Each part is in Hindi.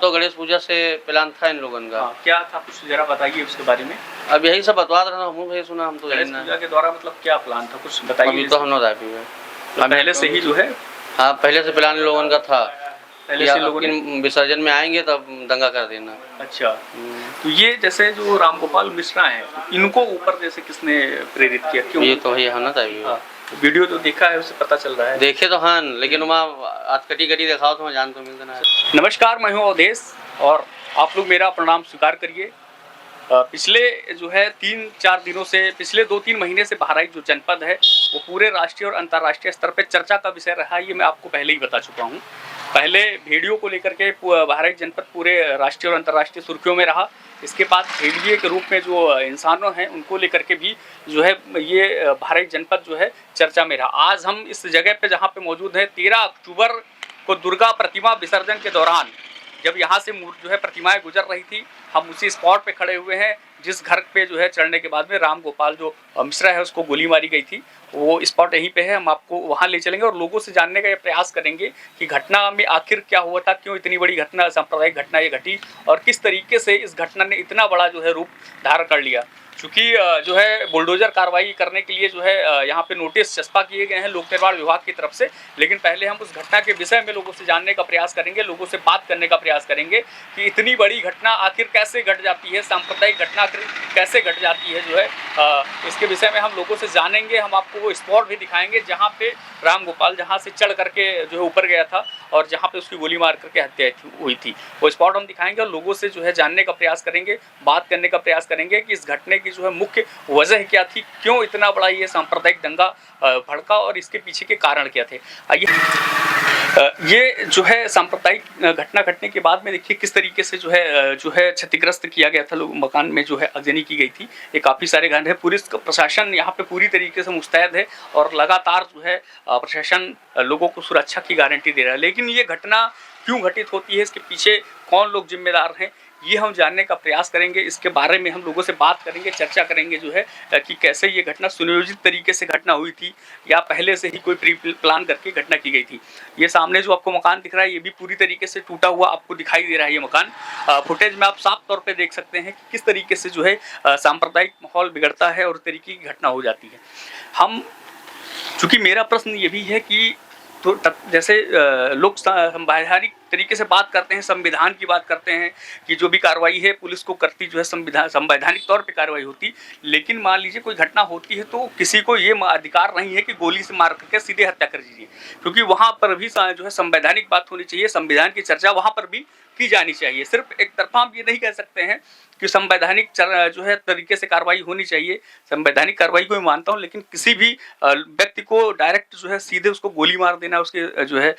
तो गणेश पूजा से प्लान था इन लोगों का। क्या था कुछ जरा बताइए उसके बारे में। अब यही सब बतवा रहा था, हम भाई सुना, हम तो गणेश पूजा के दौरान मतलब क्या प्लान था कुछ बताइए। अभी तो हम लोग रायपुर में पहले से ही जो है। हाँ, पहले से प्लान लोगों का था, पहले से लोगों ने विसर्जन में आएंगे तब दंगा कर देना। अच्छा, तो ये जैसे जो रामगोपाल मिश्रा हैं, इनको ऊपर जैसे किसने प्रेरित किया, क्यों? ये तो भैया होना चाहिए। वीडियो तो देखा है, उससे पता चल रहा है। देखे तो हाँ, लेकिन वहाँ आज कटी दिखाओ तो जान तो मिलता ना। नमस्कार, मैं हूँ अवधेश और आप लोग मेरा प्रणाम स्वीकार करिए। पिछले जो है 3-4 दिनों से, पिछले 2-3 महीने से बहराइच जो जनपद है वो पूरे राष्ट्रीय और अंतर्राष्ट्रीय स्तर पर चर्चा का विषय रहा है। ये मैं आपको पहले ही बता चुका हूँ। पहले भेड़ियों को लेकर के बहराइच जनपद पूरे राष्ट्रीय और अंतर्राष्ट्रीय सुर्खियों में रहा। इसके बाद भेड़िए के रूप में जो इंसानों हैं उनको लेकर के भी जो है ये बहराइच जनपद जो है चर्चा में रहा। आज हम इस जगह पे जहाँ पे मौजूद हैं, 13 अक्टूबर को दुर्गा प्रतिमा विसर्जन के दौरान जब यहाँ से जो है प्रतिमाएं गुजर रही थी, हम उसी स्पॉट पे खड़े हुए हैं जिस घर पे जो है चढ़ने के बाद में रामगोपाल जो मिश्रा है उसको गोली मारी गई थी। वो स्पॉट यहीं पे है, हम आपको वहाँ ले चलेंगे और लोगों से जानने का ये प्रयास करेंगे कि घटना में आखिर क्या हुआ था, क्यों इतनी बड़ी घटना, सांप्रदायिक घटना ये घटी और किस तरीके से इस घटना ने इतना बड़ा जो है रूप धारण कर लिया। चूँकि जो है बुलडोजर कार्रवाई करने के लिए जो है यहाँ पे नोटिस चस्पा किए गए हैं लोक निर्माण विभाग की तरफ से, लेकिन पहले हम उस घटना के विषय में लोगों से जानने का प्रयास करेंगे, लोगों से बात करने का प्रयास करेंगे कि इतनी बड़ी घटना आखिर कैसे घट जाती है, सांप्रदायिक घटना आखिर कैसे घट जाती है जो है इसके विषय में हम लोगों से जानेंगे। हम आपको वो स्पॉट भी दिखाएंगे जहाँ पे रामगोपाल जहाँ से चढ़ करके जो है ऊपर गया था और जहाँ पे उसकी गोली मार करके हत्या हुई थी, वो स्पॉट हम दिखाएंगे और लोगों से जो है जानने का प्रयास करेंगे, बात करने का प्रयास करेंगे कि इस घटने की जो है मुख्य वजह क्या थी, क्यों इतना बड़ा ये सांप्रदायिक दंगा भड़का और इसके पीछे के कारण क्या थे। ये जो है सांप्रदायिक घटना घटने के बाद में देखिए किस तरीके से जो है क्षतिग्रस्त किया गया था, लोग मकान में जो है आगजनी की गई थी। ये काफ़ी सारे घर है, पुलिस प्रशासन यहाँ पे पूरी तरीके से मुस्तैद है और लगातार जो है प्रशासन लोगों को सुरक्षा की गारंटी दे रहा है। लेकिन ये घटना क्यों घटित होती है, इसके पीछे कौन लोग जिम्मेदार हैं, ये हम जानने का प्रयास करेंगे। इसके बारे में हम लोगों से बात करेंगे, चर्चा करेंगे जो है कि कैसे ये घटना सुनियोजित तरीके से घटना हुई थी या पहले से ही कोई प्री प्लान करके घटना की गई थी। ये सामने जो आपको मकान दिख रहा है ये भी पूरी तरीके से टूटा हुआ आपको दिखाई दे रहा है। ये मकान फुटेज में आप साफ तौर पे देख सकते हैं कि किस तरीके से जो है सांप्रदायिक माहौल बिगड़ता है और तरीके की घटना हो जाती है। हम चूँकि मेरा प्रश्न ये भी है कि तो जैसे लोग संवैधानिक तरीके से बात करते हैं, संविधान की बात करते हैं कि जो भी कार्रवाई है पुलिस को करती जो है संवैधानिक तौर पे कार्रवाई होती, लेकिन मान लीजिए कोई घटना होती है तो किसी को ये अधिकार नहीं है कि गोली से मार करके सीधे हत्या कर दीजिए, क्योंकि वहाँ पर भी जो है संवैधानिक बात होनी चाहिए, संविधान की चर्चा वहाँ पर भी की जानी चाहिए। सिर्फ एक तरफा हम ये नहीं कह सकते हैं कि संवैधानिक जो है तरीके से कार्रवाई होनी चाहिए। संवैधानिक कार्रवाई को मैं मानता हूँ, लेकिन किसी भी व्यक्ति को डायरेक्ट जो है सीधे उसको गोली मार देना, उसके जो है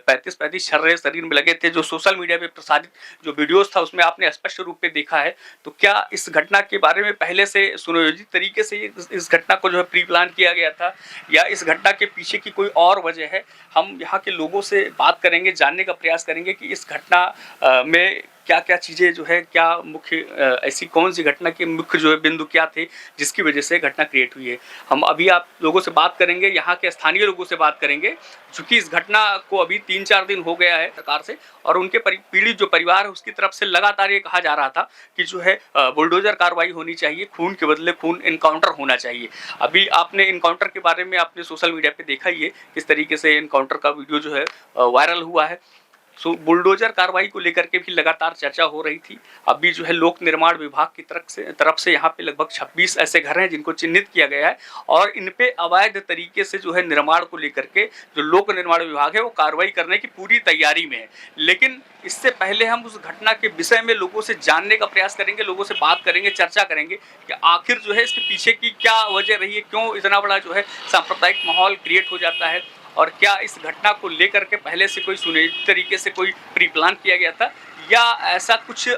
35 छर्रे शरीर में लगे थे, जो सोशल मीडिया पे प्रसारित जो वीडियोस था उसमें आपने स्पष्ट रूप पे देखा है। तो क्या इस घटना के बारे में पहले से सुनियोजित तरीके से इस घटना को जो है प्री प्लान किया गया था या इस घटना के पीछे की कोई और वजह है? हम यहाँ के लोगों से बात करेंगे, जानने का प्रयास करेंगे कि इस घटना में क्या क्या चीज़ें जो है, क्या मुख्य ऐसी कौन सी घटना के मुख्य जो है बिंदु क्या थे जिसकी वजह से घटना क्रिएट हुई है। हम अभी आप लोगों से बात करेंगे, यहाँ के स्थानीय लोगों से बात करेंगे, चूँकि इस घटना को अभी 3-4 दिन हो गया है सरकार से और उनके पीड़ित जो परिवार है उसकी तरफ से लगातार ये कहा जा रहा था कि जो है बुलडोजर कार्रवाई होनी चाहिए, खून के बदले खून, इनकाउंटर होना चाहिए। अभी आपने इनकाउंटर के बारे में आपने सोशल मीडिया पर देखा ही है किस तरीके से इनकाउंटर का वीडियो जो है वायरल हुआ है। बुलडोजर कार्रवाई को लेकर के भी लगातार चर्चा हो रही थी। अभी जो है लोक निर्माण विभाग की तरफ से यहाँ पे लगभग 26 ऐसे घर हैं जिनको चिन्हित किया गया है और इन पे अवैध तरीके से जो है निर्माण को लेकर के जो लोक निर्माण विभाग है वो कार्रवाई करने की पूरी तैयारी में है। लेकिन इससे पहले हम उस घटना के विषय में लोगों से जानने का प्रयास करेंगे, लोगों से बात करेंगे, चर्चा करेंगे कि आखिर जो है इसके पीछे की क्या वजह रही है, क्यों इतना बड़ा जो है सांप्रदायिक माहौल क्रिएट हो जाता है और क्या इस घटना को लेकर के पहले से कोई सुनियोजित तरीके से कोई प्री प्लान किया गया था या ऐसा कुछ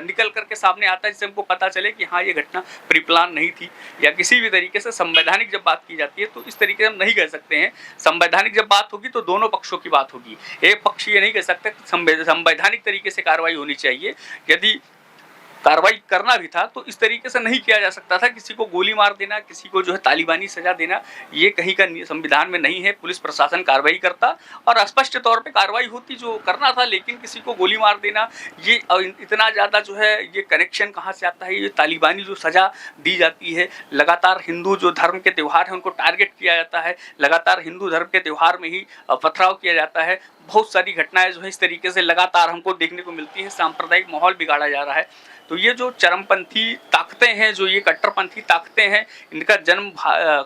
निकल करके सामने आता है जिससे हमको पता चले कि हाँ ये घटना प्री प्लान नहीं थी या किसी भी तरीके से। संवैधानिक जब बात की जाती है तो इस तरीके से हम नहीं कह सकते हैं। संवैधानिक जब बात होगी तो दोनों पक्षों की बात होगी, एक पक्ष ये नहीं कह सकता। संवैधानिक तरीके से कार्रवाई होनी चाहिए। यदि कार्रवाई करना भी था तो इस तरीके से नहीं किया जा सकता था। किसी को गोली मार देना, किसी को जो है तालिबानी सजा देना, ये कहीं का संविधान में नहीं है। पुलिस प्रशासन कार्रवाई करता और स्पष्ट तौर पे कार्रवाई होती जो करना था, लेकिन किसी को गोली मार देना, ये इतना ज़्यादा जो है ये कनेक्शन कहाँ से आता है? ये तालिबानी जो सजा दी जाती है, लगातार हिंदू जो धर्म के त्यौहार हैं उनको टारगेट किया जाता है, लगातार हिंदू धर्म के त्यौहार में ही पथराव किया जाता है। बहुत सारी घटनाएं जो है इस तरीके से लगातार हमको देखने को मिलती है। सांप्रदायिक माहौल बिगाड़ा जा रहा है। तो ये जो चरमपंथी ताकतें हैं, जो ये कट्टरपंथी ताकतें हैं, इनका जन्म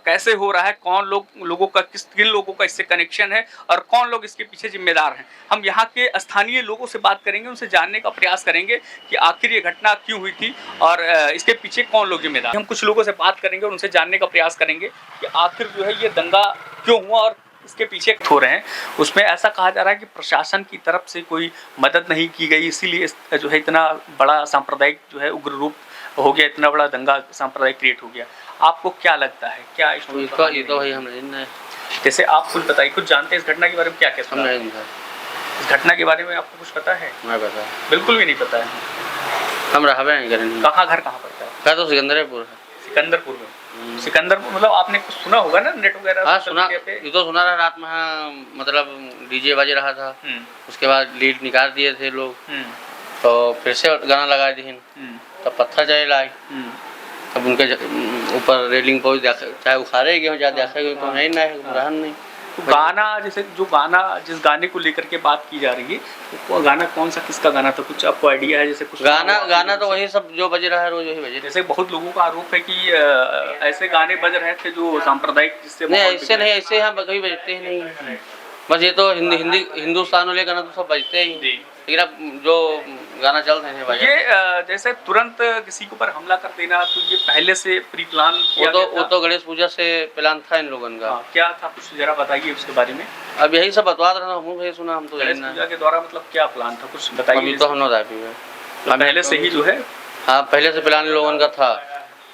कैसे हो रहा है, कौन लोगों का किन लोगों का इससे कनेक्शन है और कौन लोग इसके पीछे जिम्मेदार हैं, हम यहाँ के स्थानीय लोगों से बात करेंगे, उनसे जानने का प्रयास करेंगे कि आखिर ये घटना क्यों हुई थी और इसके पीछे कौन लोग जिम्मेदार। हम कुछ लोगों से बात करेंगे और उनसे जानने का प्रयास करेंगे कि आखिर जो है ये दंगा क्यों हुआ और इसके पीछे हो रहे हैं। उसमें ऐसा कहा जा रहा है कि प्रशासन की तरफ से कोई मदद नहीं की गई, इसीलिए जो है इतना बड़ा सांप्रदायिक जो है उग्र रूप हो गया, इतना बड़ा दंगा सांप्रदायिक क्रिएट हो गया। आपको क्या लगता है, क्या ये तो भाई हम नहीं, जैसे आप कुछ बताइए, कुछ जानते हैं इस घटना के बारे में? क्या क्या सुना? इस घटना के बारे में आपको कुछ पता है? मैं पता बिल्कुल भी नहीं पता है। हम रहा नहीं करेंगे। कहाँ घर कहाँ पड़ता है? क्या तो सिकंदरपुर है। सिकंदरपुर में? सिकंदरपुर मतलब आपने कुछ सुना होगा ना, नेट वगैरह? हाँ सुना, ये तो सुना रहा रात में। हाँ मतलब डीजे बज रहा था, उसके बाद लीड निकाल दिए थे लोग, तो फिर से गाना लगा दिए, तब पत्थर चले लाए, तब उनके ऊपर रेलिंग पहुँच, चाहे उखाड़े गए हो चाहे देखा गए तो नहीं रहन नहीं। तो गाना जैसे जो गाना जिस गाने को लेकर के बात की जा रही है, वो गाना कौन सा, किसका गाना था? कुछ आपको आइडिया है? जैसे कुछ गाना तो वही सब जो बज रहा है रोज वही बजे। जैसे बहुत लोगों का आरोप है कि ऐसे गाने बज रहे थे जो सांप्रदायिक, जिससे नहीं ऐसे नहीं, ऐसे यहाँ कभी बजते ही नहीं। बस ये तो हिंदुस्तान वाले गाना तो सब बजते ही, लेकिन अब जो गाना चल रहे हैं ये जैसे तुरंत किसी के ऊपर हमला कर देना, तो ये पहले से प्री प्लान किया गया था? वो तो गणेश पूजा से प्लान था इन लोगों का। क्या था, कुछ जरा बताइए उसके बारे में। अब यही सब बतवा रहा हूँ, हम सुना, हम तो गणेश पूजा के दौरान मतलब क्या प्लान था, कुछ बताइए। तो हम लोग पहले से ही जो है, हाँ पहले से प्लान लोगों का था,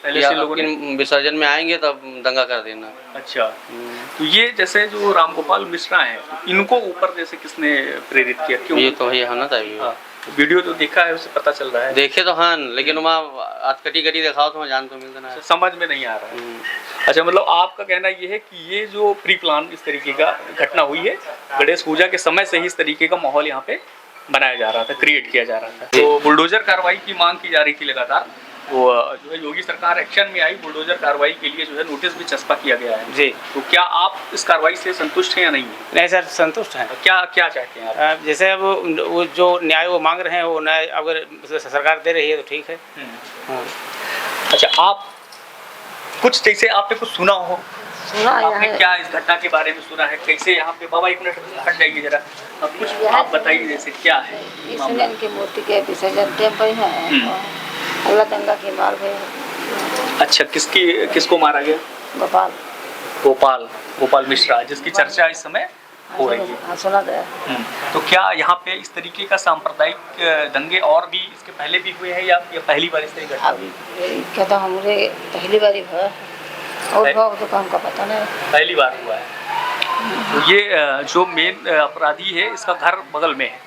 पहले से लोगों ने विसर्जन में आएंगे तब दंगा कर देना। अच्छा, तो ये जैसे जो रामगोपाल मिश्रा हैं, इनको ऊपर जैसे किसने प्रेरित किया, क्यों? ये तो भैया होना चाहिए। हाँ, वीडियो तो देखा है, उससे पता चल रहा है। देखे तो हाँ, लेकिन वहाँ आज कटी दिखाओ तो जान तो मिलता ना, समझ में नहीं आ रहा है। अच्छा, मतलब आपका कहना ये है कि ये जो प्री प्लान इस तरीके का घटना हुई है, गणेश पूजा के समय से ही इस तरीके का माहौल यहाँ पे बनाया जा रहा था, क्रिएट किया जा रहा था। तो बुलडोजर कार्रवाई की मांग की जा रही थी लगातार, वो जो है योगी सरकार एक्शन में आई, बुलडोजर कार्रवाई के लिए जो है नोटिस भी चस्पा किया गया है जी। तो क्या आप इस कार्रवाई से संतुष्ट हैं या नहीं? नहीं सर, संतुष्ट हैं। क्या क्या चाहते हैं आप? जैसे अब वो जो न्याय वो मांग रहे हैं, वो न्याय अगर सरकार दे रही है तो ठीक है। अच्छा, आप कुछ जैसे आपने कुछ सुना हो, आपने क्या इस घटना के बारे में सुना है? कैसे यहाँ पे, बाबा एक मिनट हट जाइए जरा, अब कुछ आप बताइए जैसे क्या है मामला? की मूर्ति के विसर्जन टेम्पल है, अगला दंगा की मार गए। अच्छा, किसको मारा गया? गोपाल मिश्रा, जिसकी चर्चा इस समय हो रही है। हाँ, सुना गया। तो क्या यहाँ पे इस तरीके का सांप्रदायिक दंगे और भी इसके पहले भी हुए हैं या पहली बार इस तरीके? अभी क्या तो हमरे पहली बार हुआ और तो हमको पता नहीं, पहली बार हुआ है। तो ये जो मेन अपराधी है, इसका घर बगल में है?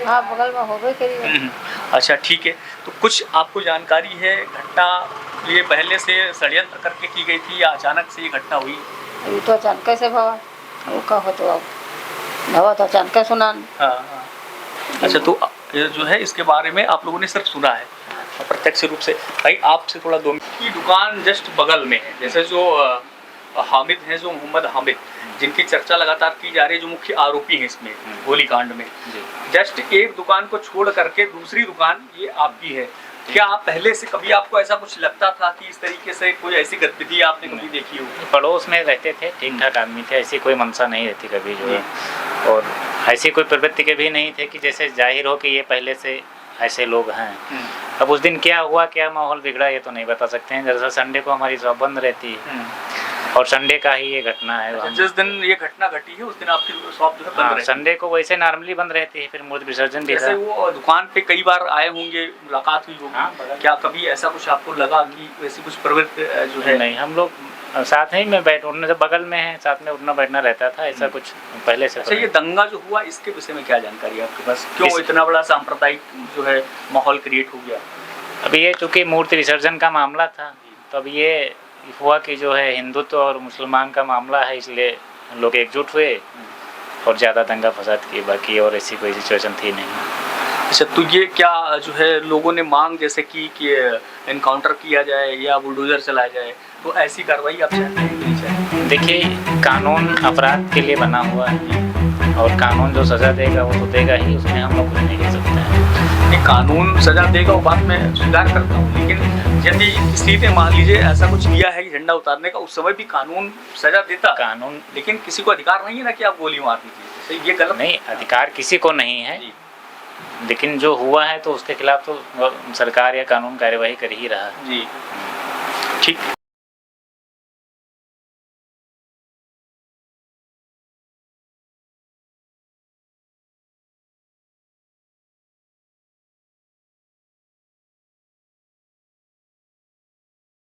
हाँ, बगल में होवे करिए। अच्छा, ठीक है। तो कुछ आपको जानकारी है घटना ये पहले से षड्यंत्र करके की गई थी या अचानक से ये घटना हुई? अभी तो अचानक से भवा, वो का हो तो अब भवा तो अचानक सुना। हाँ। अच्छा, तो ये जो है इसके बारे में आप लोगों ने सिर्फ सुना है, प्रत्यक्ष रूप से? भाई आपसे थोड़ा 2 मिनट की दुकान जस्ट बगल में है, जैसे जो हामिद हैं, जो मोहम्मद हामिद, जिनकी चर्चा लगातार की जा रही है, जो मुख्य आरोपी हैं इसमें गोलीकांड में, जस्ट एक दुकान को छोड़ करके दूसरी दुकान ये आपकी है। क्या आप पहले से कभी आपको ऐसा कुछ लगता था कि इस तरीके से कोई ऐसी गतिविधि आपने कभी देखी हो? पड़ोस में रहते थे, ठीक ठाक आदमी थे, ऐसी कोई मंशा नहीं रहती कभी जो है, और ऐसी कोई प्रवृत्ति के भी नहीं थे कि जैसे जाहिर हो कि ये पहले से ऐसे लोग हैं। अब उस दिन क्या हुआ, क्या माहौल बिगड़ा, ये तो नहीं बता सकते हैं। दरअसल संडे को हमारी शॉप बंद रहती है और संडे का ही ये घटना है। अच्छा, जिस दिन ये घटना घटी है उस दिन आपकी शॉप जो है बंद रहती है? संडे को वैसे नॉर्मली बंद रहती है, फिर मूर्ति विसर्जन भी था। वो दुकान पे कई बार आए होंगे, मुलाकात हुई होगी, क्या कभी ऐसा कुछ आपको लगा कि वैसी कुछ प्रवृत्ति जो है? नहीं, हम लोग साथ ही में उठने से बगल में है, साथ में उठना बैठना रहता था, ऐसा कुछ पहले से। अच्छा, ये दंगा जो हुआ इसके विषय में क्या जानकारी है आपके पास? क्यों इतना बड़ा सांप्रदायिक जो है माहौल क्रिएट हो गया? अब ये चूँकि मूर्ति विसर्जन का मामला था, तो अब ये हुआ कि जो है हिंदुत्व और मुसलमान का मामला है, इसलिए लोग एकजुट हुए और ज़्यादा दंगा फसाद किए, बाकी और ऐसी कोई सिचुएशन थी नहीं। अच्छा, तो ये क्या जो है लोगों ने मांग जैसे कि एनकाउंटर किया जाए या बुलडोजर चलाया जाए, तो ऐसी कार्रवाई आप चाहते हैं कि नहीं चाहते? देखिए, कानून अपराध के लिए बना हुआ है और कानून जो सज़ा देगा वो तो देगा ही, उसमें हम लोग कुछ नहीं कर सकते हैं। नहीं, कानून सजा देगा वो बात मैं स्वीकार करता हूँ, लेकिन यदि किसी ने मान लीजिए ऐसा कुछ किया है कि झंडा उतारने का, उस समय भी कानून सजा देता, कानून, लेकिन किसी को अधिकार नहीं है ना कि आप गोली मार दीजिए, तो ये गलत नहीं, अधिकार किसी को नहीं है, लेकिन जो हुआ है तो उसके खिलाफ तो सरकार या कानून कार्यवाही कर ही रहा है। जी, ठीक।